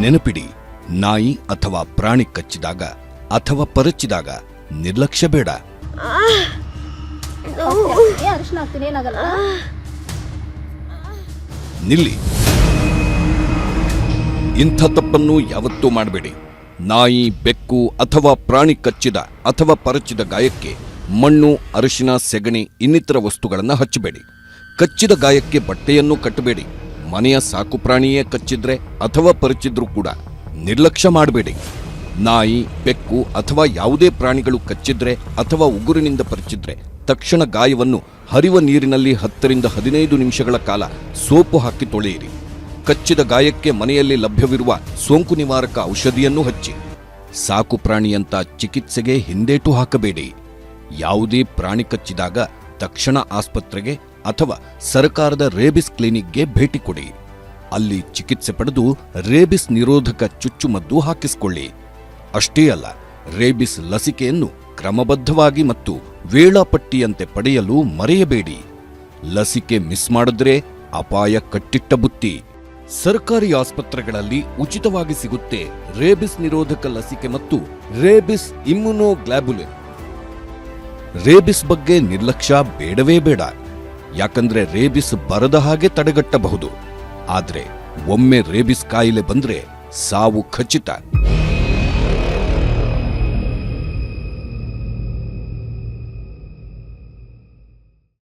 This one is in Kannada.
ನೆನಪಿಡಿ, ನಾಯಿ ಅಥವಾ ಪ್ರಾಣಿ ಕಚ್ಚಿದಾಗ ಅಥವಾ ಪರಚಿದಾಗ ನಿರ್ಲಕ್ಷ್ಯ ಬೇಡ. ನಿಲ್ಲಿ. ಇಂಥ ತಪ್ಪನ್ನು ಯಾವತ್ತೂ ಮಾಡಬೇಡಿ. ನಾಯಿ, ಬೆಕ್ಕು ಅಥವಾ ಪ್ರಾಣಿ ಕಚ್ಚಿದ ಅಥವಾ ಪರಚಿದ ಗಾಯಕ್ಕೆ ಮಣ್ಣು, ಅರಿಶಿನ, ಸೆಗಣಿ ಇನ್ನಿತರ ವಸ್ತುಗಳನ್ನು ಹಚ್ಚಬೇಡಿ. ಕಚ್ಚಿದ ಗಾಯಕ್ಕೆ ಬಟ್ಟೆಯನ್ನು ಕಟ್ಟಬೇಡಿ. ಮನೆಯ ಸಾಕು ಪ್ರಾಣಿಯೇ ಕಚ್ಚಿದ್ರೆ ಅಥವಾ ಪರಚಿದ್ರೂ ಕೂಡ ನಿರ್ಲಕ್ಷ್ಯ ಮಾಡಬೇಡಿ. ನಾಯಿ, ಬೆಕ್ಕು ಅಥವಾ ಯಾವುದೇ ಪ್ರಾಣಿಗಳು ಕಚ್ಚಿದ್ರೆ ಅಥವಾ ಉಗುರಿನಿಂದ ಪರಚಿದ್ರೆ ತಕ್ಷಣ ಗಾಯವನ್ನು ಹರಿವ ನೀರಿನಲ್ಲಿ 10 ರಿಂದ 15 ನಿಮಿಷಗಳ ಕಾಲ ಸೋಪು ಹಾಕಿ ತೊಳೆಯಿರಿ. ಕಚ್ಚಿದ ಗಾಯಕ್ಕೆ ಮನೆಯಲ್ಲಿ ಲಭ್ಯವಿರುವ ಸೋಂಕು ನಿವಾರಕ ಔಷಧಿಯನ್ನು ಹಚ್ಚಿ. ಸಾಕು ಪ್ರಾಣಿಯಂತ ಚಿಕಿತ್ಸೆಗೆ ಹಿಂದೇಟು ಹಾಕಬೇಡಿ. ಯಾವುದೇ ಪ್ರಾಣಿ ಕಚ್ಚಿದಾಗ ತಕ್ಷಣ ಆಸ್ಪತ್ರೆಗೆ ಅಥವಾ ಸರ್ಕಾರದ ರೇಬಿಸ್ ಕ್ಲಿನಿಕ್ಗೆ ಭೇಟಿ ಕೊಡಿ. ಅಲ್ಲಿ ಚಿಕಿತ್ಸೆ ಪಡೆದು ರೇಬಿಸ್ ನಿರೋಧಕ ಚುಚ್ಚುಮದ್ದು ಹಾಕಿಸಿಕೊಳ್ಳಿ. ಅಷ್ಟೇ ಅಲ್ಲ, ರೇಬಿಸ್ ಲಸಿಕೆಯನ್ನು ಕ್ರಮಬದ್ಧವಾಗಿ ಮತ್ತು ವೇಳಾಪಟ್ಟಿಯಂತೆ ಪಡೆಯಲು ಮರೆಯಬೇಡಿ. ಲಸಿಕೆ ಮಿಸ್ ಮಾಡಿದ್ರೆ ಅಪಾಯ ಕಟ್ಟಿಟ್ಟ ಬುತ್ತಿ. ಸರ್ಕಾರಿ ಆಸ್ಪತ್ರೆಗಳಲ್ಲಿ ಉಚಿತವಾಗಿ ಸಿಗುತ್ತೆ ರೇಬಿಸ್ ನಿರೋಧಕ ಲಸಿಕೆ ಮತ್ತು ರೇಬಿಸ್ ಇಮ್ಯುನೋಗ್ಲಾಬುಲಿನ್. ರೇಬಿಸ್ ಬಗ್ಗೆ ನಿರ್ಲಕ್ಷ್ಯ ಬೇಡವೇ ಬೇಡ. ಯಾಕಂದ್ರೆ ರೇಬಿಸ್ ಬರದ ಹಾಗೆ ತಡೆಗಟ್ಟಬಹುದು. ಆದ್ರೆ ಒಮ್ಮೆ ರೇಬಿಸ್ ಕಾಯಿಲೆ ಬಂದ್ರೆ ಸಾವು ಖಚಿತ.